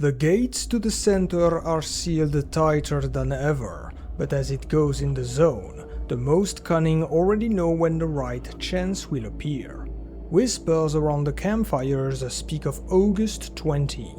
The gates to the center are sealed tighter than ever, but as it goes in the zone, the most cunning already know when the right chance will appear. Whispers around the campfires speak of August 20.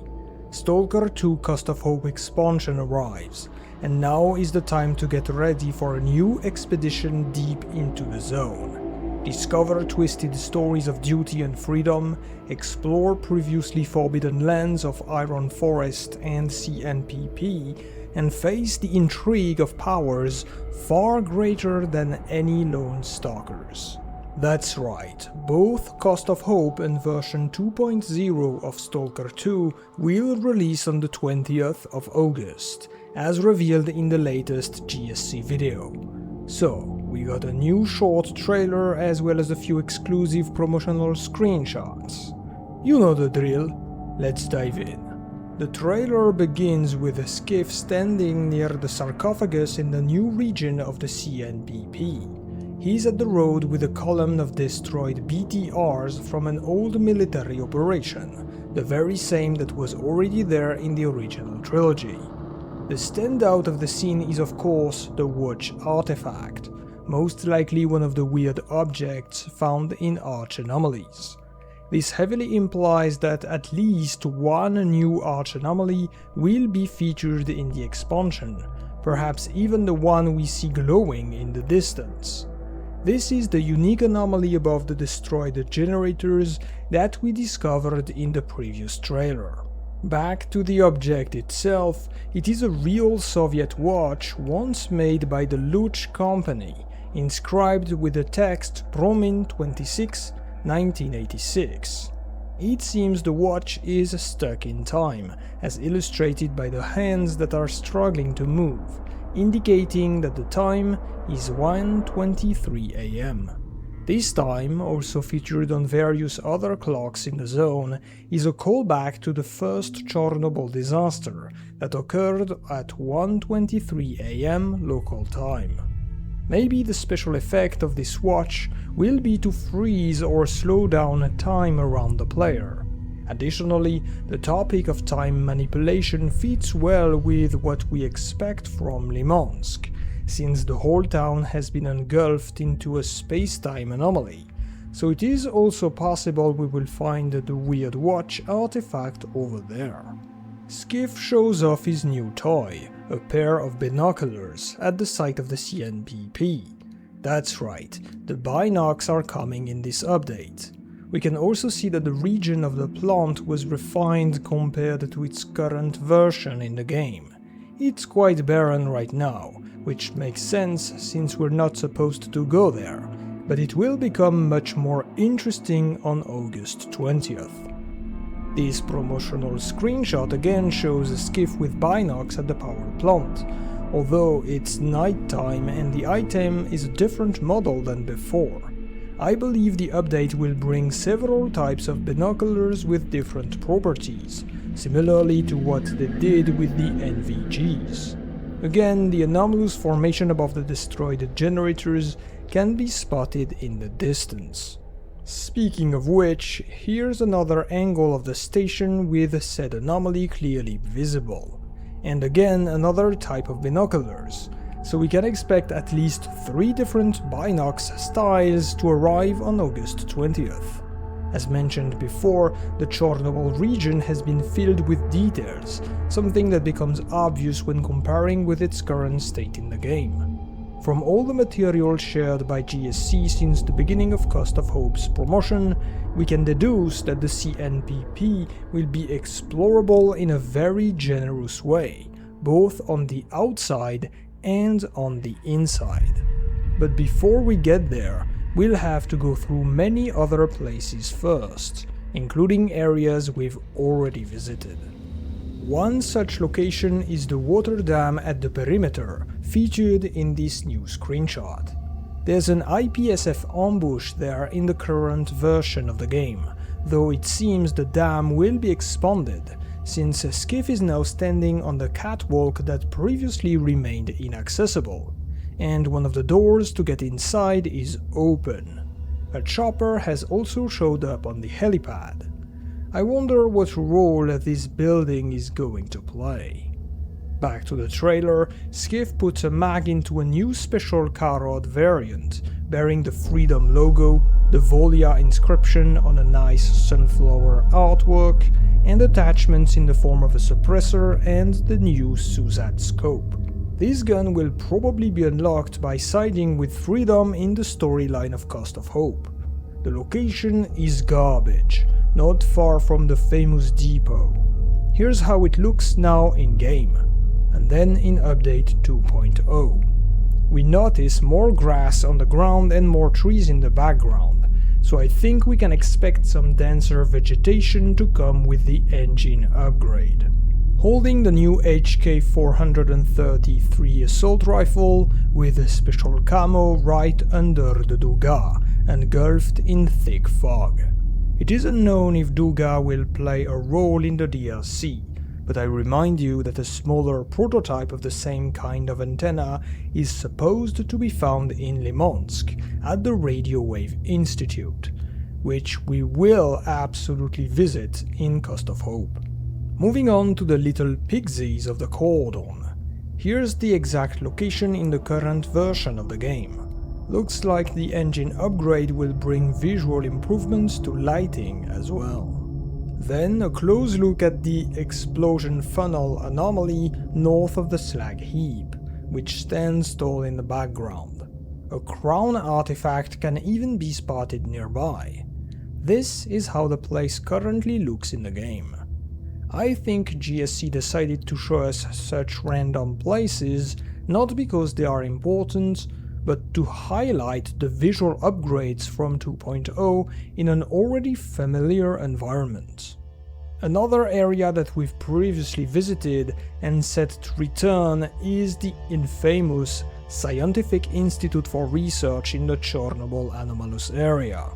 S.T.A.L.K.E.R 2 Cost of Hope expansion arrives, and now is the time to get ready for a new expedition deep into the zone. Discover twisted stories of duty and freedom, explore previously forbidden lands of Iron Forest and CNPP, and face the intrigue of powers far greater than any lone stalkers. That's right, both Cost of Hope and version 2.0 of S.T.A.L.K.E.R 2 will release on the 20th of August, as revealed in the latest GSC video. So, we got a new short trailer as well as a few exclusive promotional screenshots. You know the drill, let's dive in. The trailer begins with a skiff standing near the sarcophagus in the new region of the CNPP. He's at the road with a column of destroyed BTRs from an old military operation, the very same that was already there in the original trilogy. The standout of the scene is of course the watch artifact, most likely one of the weird objects found in arch anomalies. This heavily implies that at least one new arch anomaly will be featured in the expansion, perhaps even the one we see glowing in the distance. This is the unique anomaly above the destroyed generators that we discovered in the previous trailer. Back to the object itself, it is a real Soviet watch once made by the Leash company, inscribed with the text Promin 26, 1986. It seems the watch is stuck in time, as illustrated by the hands that are struggling to move, indicating that the time is 1:23 AM. This time, also featured on various other clocks in the zone, is a callback to the first Chornobyl disaster that occurred at 1:23 AM local time. Maybe the special effect of this watch will be to freeze or slow down time around the player. Additionally, the topic of time manipulation fits well with what we expect from Limansk, since the whole town has been engulfed into a space-time anomaly, so it is also possible we will find the weird watch artifact over there. Skiff shows off his new toy, a pair of binoculars, at the site of the CNPP. That's right, the binocs are coming in this update. We can also see that the region of the plant was refined compared to its current version in the game. It's quite barren right now, which makes sense since we're not supposed to go there, but it will become much more interesting on August 20th. This promotional screenshot again shows a skiff with binocs at the power plant, although it's nighttime and the item is a different model than before. I believe the update will bring several types of binoculars with different properties, similarly to what they did with the NVGs. Again, the anomalous formation above the destroyed generators can be spotted in the distance. Speaking of which, here's another angle of the station with said anomaly clearly visible. And again another type of binoculars, so we can expect at least 3 different binocs styles to arrive on August 20th. As mentioned before, the Chornobyl region has been filled with details, something that becomes obvious when comparing with its current state in the game. From all the material shared by GSC since the beginning of Cost of Hope's promotion, we can deduce that the CNPP will be explorable in a very generous way, both on the outside and on the inside. But before we get there, we'll have to go through many other places first, including areas we've already visited. One such location is the water dam at the perimeter, featured in this new screenshot. There's an IPSF ambush there in the current version of the game, though it seems the dam will be expanded, since Skiff is now standing on the catwalk that previously remained inaccessible, and one of the doors to get inside is open. A chopper has also showed up on the helipad. I wonder what role this building is going to play. Back to the trailer, Skiff puts a mag into a new special Carrot variant, bearing the Freedom logo, the Volia inscription on a nice sunflower artwork, and attachments in the form of a suppressor and the new SUSAT scope. This gun will probably be unlocked by siding with Freedom in the storyline of Cost of Hope. The location is garbage, not far from the famous depot. Here's how it looks now in-game, and then in Update 2.0. We notice more grass on the ground and more trees in the background, so I think we can expect some denser vegetation to come with the engine upgrade. Holding the new HK433 assault rifle with a special camo right under the Duga, engulfed in thick fog. It is unknown if Duga will play a role in the DLC, but I remind you that a smaller prototype of the same kind of antenna is supposed to be found in Limansk at the Radio Wave Institute, which we will absolutely visit in Cost of Hope. Moving on to the little pixies of the cordon. Here's the exact location in the current version of the game. Looks like the engine upgrade will bring visual improvements to lighting as well. Then a close look at the explosion funnel anomaly north of the slag heap, which stands tall in the background. A crown artifact can even be spotted nearby. This is how the place currently looks in the game. I think GSC decided to show us such random places not because they are important, but to highlight the visual upgrades from 2.0 in an already familiar environment. Another area that we've previously visited and set to return is the infamous Scientific Institute for Research in the Chornobyl anomalous area.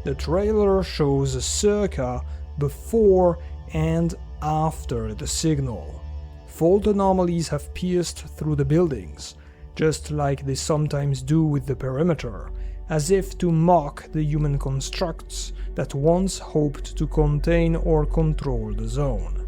The trailer shows SIRCAA before and after the signal. Fault anomalies have pierced through the buildings, just like they sometimes do with the perimeter, as if to mock the human constructs that once hoped to contain or control the zone.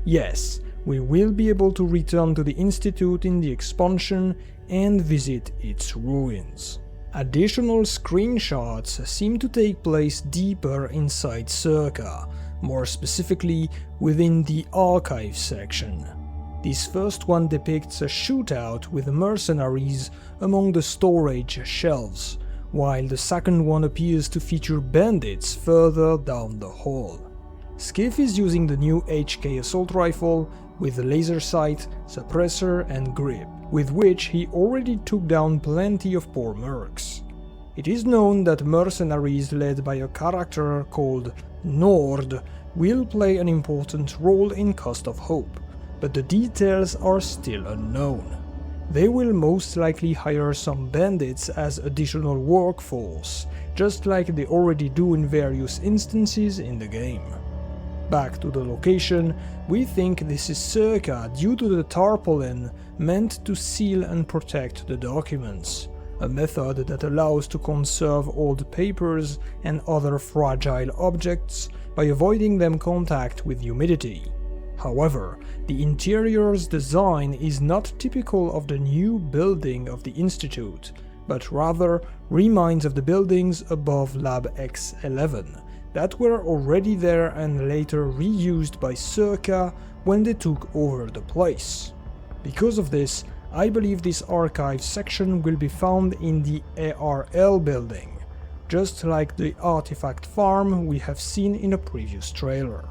Yes, we will be able to return to the Institute in the expansion and visit its ruins. Additional screenshots seem to take place deeper inside SIRCAA, more specifically within the archive section. This first one depicts a shootout with mercenaries among the storage shelves, while the second one appears to feature bandits further down the hall. Skiff is using the new HK assault rifle with a laser sight, suppressor and grip, with which he already took down plenty of poor mercs. It is known that mercenaries led by a character called Nord will play an important role in Cost of Hope, but the details are still unknown. They will most likely hire some bandits as additional workforce, just like they already do in various instances in the game. Back to the location, we think this is SIRCAA due to the tarpaulin meant to seal and protect the documents, a method that allows to conserve old papers and other fragile objects by avoiding them contact with humidity. However, the interior's design is not typical of the new building of the Institute, but rather reminds of the buildings above Lab X11 that were already there and later reused by SIRCAA when they took over the place. Because of this, I believe this archive section will be found in the ARL building, just like the artifact farm we have seen in a previous trailer.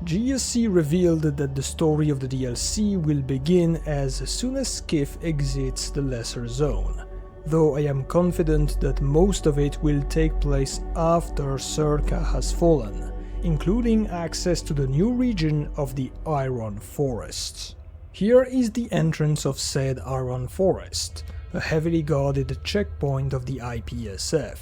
GSC revealed that the story of the DLC will begin as soon as Skiff exits the Lesser Zone, though I am confident that most of it will take place after SIRCAA has fallen, including access to the new region of the Iron Forests. Here is the entrance of said Iron Forest, a heavily guarded checkpoint of the IPSF.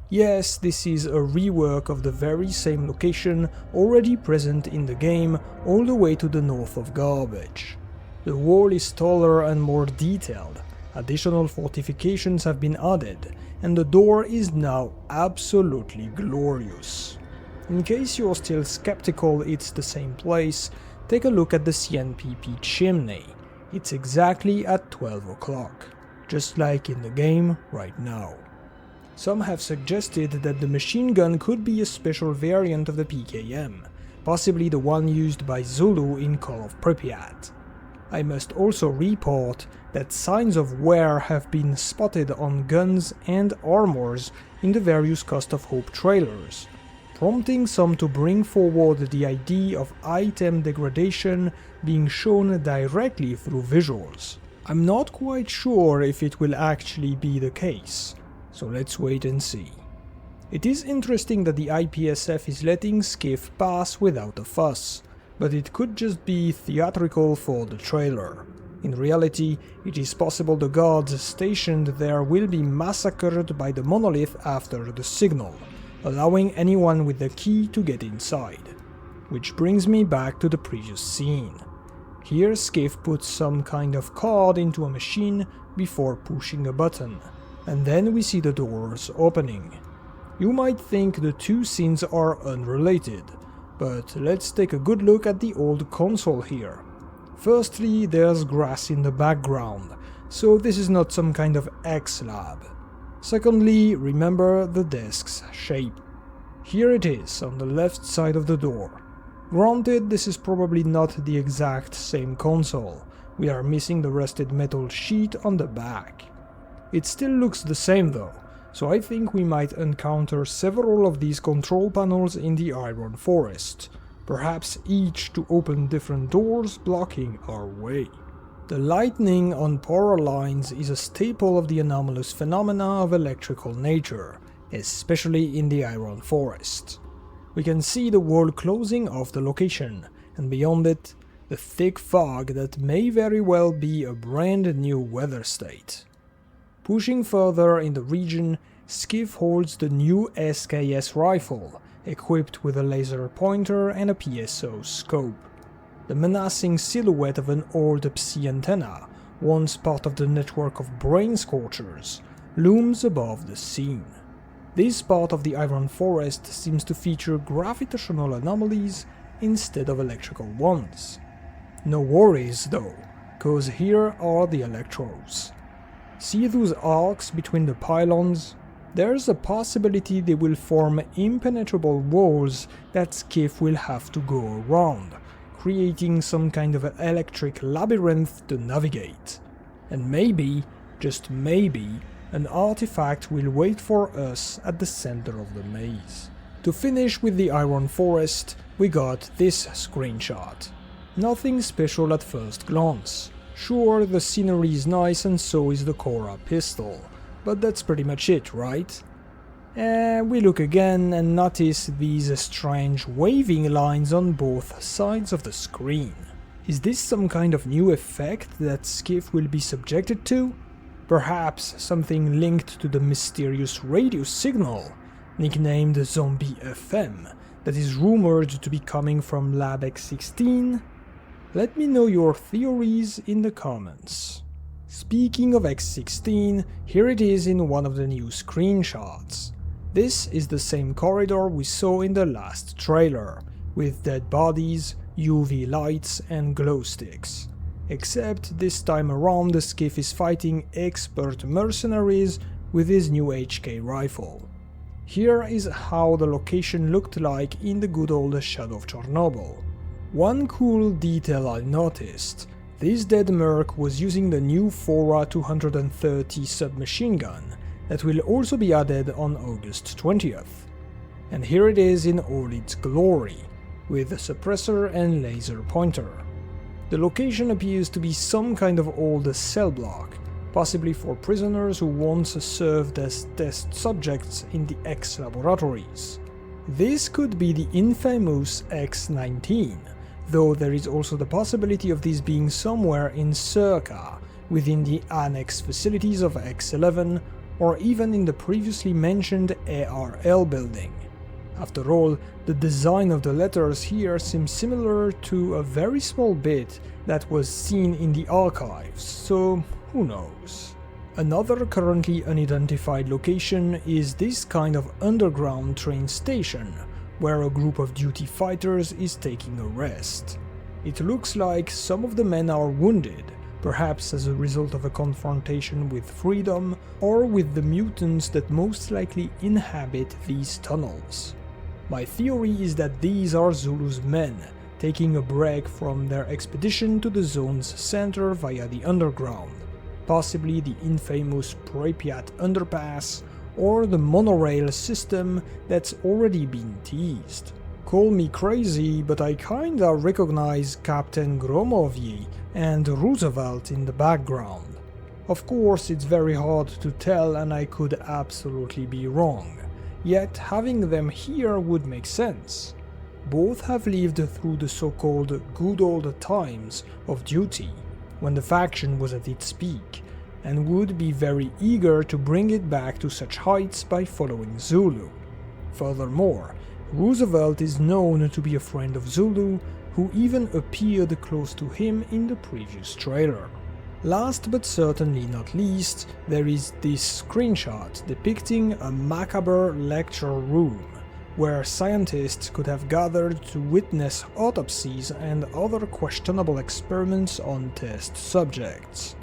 Yes, this is a rework of the very same location already present in the game all the way to the north of Garbage. The wall is taller and more detailed, additional fortifications have been added, and the door is now absolutely glorious. In case you're still skeptical it's the same place, take a look at the CNPP chimney. It's exactly at 12 o'clock, just like in the game right now. Some have suggested that the machine gun could be a special variant of the PKM, possibly the one used by Zulu in Call of Pripyat. I must also report that signs of wear have been spotted on guns and armors in the various Cost of Hope trailers, prompting some to bring forward the idea of item degradation being shown directly through visuals. I'm not quite sure if it will actually be the case, so let's wait and see. It is interesting that the IPSF is letting SCIF pass without a fuss, but it could just be theatrical for the trailer. In reality, it is possible the guards stationed there will be massacred by the monolith after the signal, allowing anyone with the key to get inside. Which brings me back to the previous scene. Here SCIF puts some kind of card into a machine before pushing a button, and then we see the doors opening. You might think the two scenes are unrelated, but let's take a good look at the old console here. Firstly, there's grass in the background, so this is not some kind of X-Lab. Secondly, remember the desk's shape. Here it is, on the left side of the door. Granted, this is probably not the exact same console, we are missing the rusted metal sheet on the back. It still looks the same though, so I think we might encounter several of these control panels in the Iron Forest, perhaps each to open different doors blocking our way. The lightning on power lines is a staple of the anomalous phenomena of electrical nature, especially in the Iron Forest. We can see the wall closing off the location, and beyond it, the thick fog that may very well be a brand new weather state. Pushing further in the region, SCIF holds the new SKS rifle, equipped with a laser pointer and a PSO scope. The menacing silhouette of an old Psi antenna, once part of the network of brain scorchers, looms above the scene. This part of the Iron Forest seems to feature gravitational anomalies instead of electrical ones. No worries though, cause here are the electrodes. See those arcs between the pylons? There's a possibility they will form impenetrable walls that SCIF will have to go around, creating some kind of an electric labyrinth to navigate. And maybe, just maybe, an artifact will wait for us at the center of the maze. To finish with the Iron Forest, we got this screenshot. Nothing special at first glance. Sure, the scenery is nice and so is the Cora pistol, but that's pretty much it, right? We look again and notice these strange waving lines on both sides of the screen. Is this some kind of new effect that SCIF will be subjected to? Perhaps something linked to the mysterious radio signal, nicknamed Zombie FM, that is rumored to be coming from Lab X16? Let me know your theories in the comments. Speaking of X16, here it is in one of the new screenshots. This is the same corridor we saw in the last trailer, with dead bodies, UV lights and glow sticks. Except this time around the SCIF is fighting expert mercenaries with his new HK rifle. Here is how the location looked like in the good old Shadow of Chornobyl. One cool detail I noticed, this dead merc was using the new Fora 230 submachine gun that will also be added on August 20th. And here it is in all its glory, with a suppressor and laser pointer. The location appears to be some kind of old cell block, possibly for prisoners who once served as test subjects in the X laboratories. This could be the infamous X-19, though there is also the possibility of this being somewhere in SIRCAA, within the annex facilities of X11, or even in the previously mentioned ARL building. After all, the design of the letters here seems similar to a very small bit that was seen in the archives, so who knows. Another currently unidentified location is this kind of underground train station, where a group of duty fighters is taking a rest. It looks like some of the men are wounded, perhaps as a result of a confrontation with Freedom or with the mutants that most likely inhabit these tunnels. My theory is that these are Zulu's men, taking a break from their expedition to the zone's center via the underground, possibly the infamous Pripyat underpass or the monorail system that's already been teased. Call me crazy, but I kinda recognize Captain Gromovyi and Roosevelt in the background. Of course, it's very hard to tell and I could absolutely be wrong, yet having them here would make sense. Both have lived through the so-called good old times of duty, when the faction was at its peak, and would be very eager to bring it back to such heights by following Zulu. Furthermore, Roosevelt is known to be a friend of Zulu, who even appeared close to him in the previous trailer. Last but certainly not least, there is this screenshot depicting a macabre lecture room, where scientists could have gathered to witness autopsies and other questionable experiments on test subjects.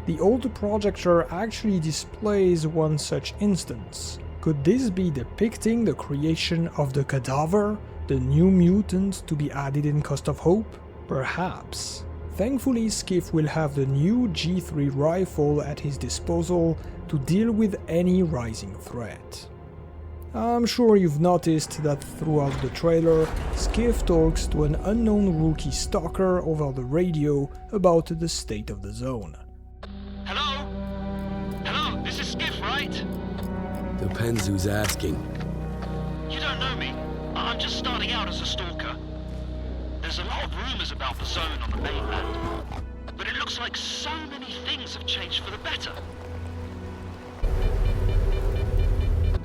The old projector actually displays one such instance. Could this be depicting the creation of the Cadaver, the new mutant to be added in Cost of Hope? Perhaps. Thankfully, Skiff will have the new G3 rifle at his disposal to deal with any rising threat. I'm sure you've noticed that throughout the trailer, Skiff talks to an unknown rookie stalker over the radio about the state of the zone. Hello? Hello, this is Skiff, right? Depends who's asking. You don't know me. I'm just starting out as a stalker. There's a lot of rumors about the zone on the mainland, but it looks like so many things have changed for the better.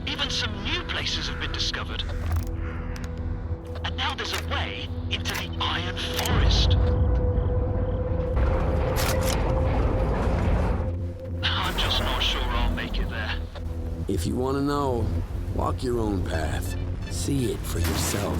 Even some new places have been discovered. And now there's a way into the Iron Forest. I'm just not sure I'll make it there. If you want to know, walk your own path. See it for yourself.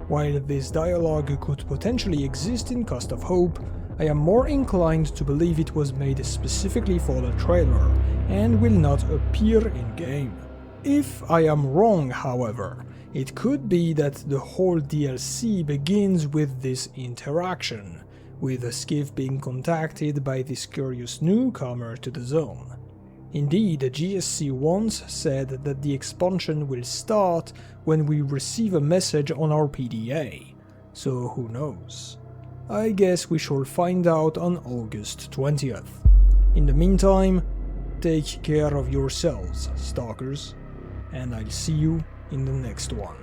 While this dialogue could potentially exist in Cost of Hope, I am more inclined to believe it was made specifically for the trailer and will not appear in-game. If I am wrong, however, it could be that the whole DLC begins with this interaction, with Skiff being contacted by this curious newcomer to the zone. Indeed, GSC once said that the expansion will start when we receive a message on our PDA, so who knows. I guess we shall find out on August 20th. In the meantime, take care of yourselves, stalkers, and I'll see you in the next one.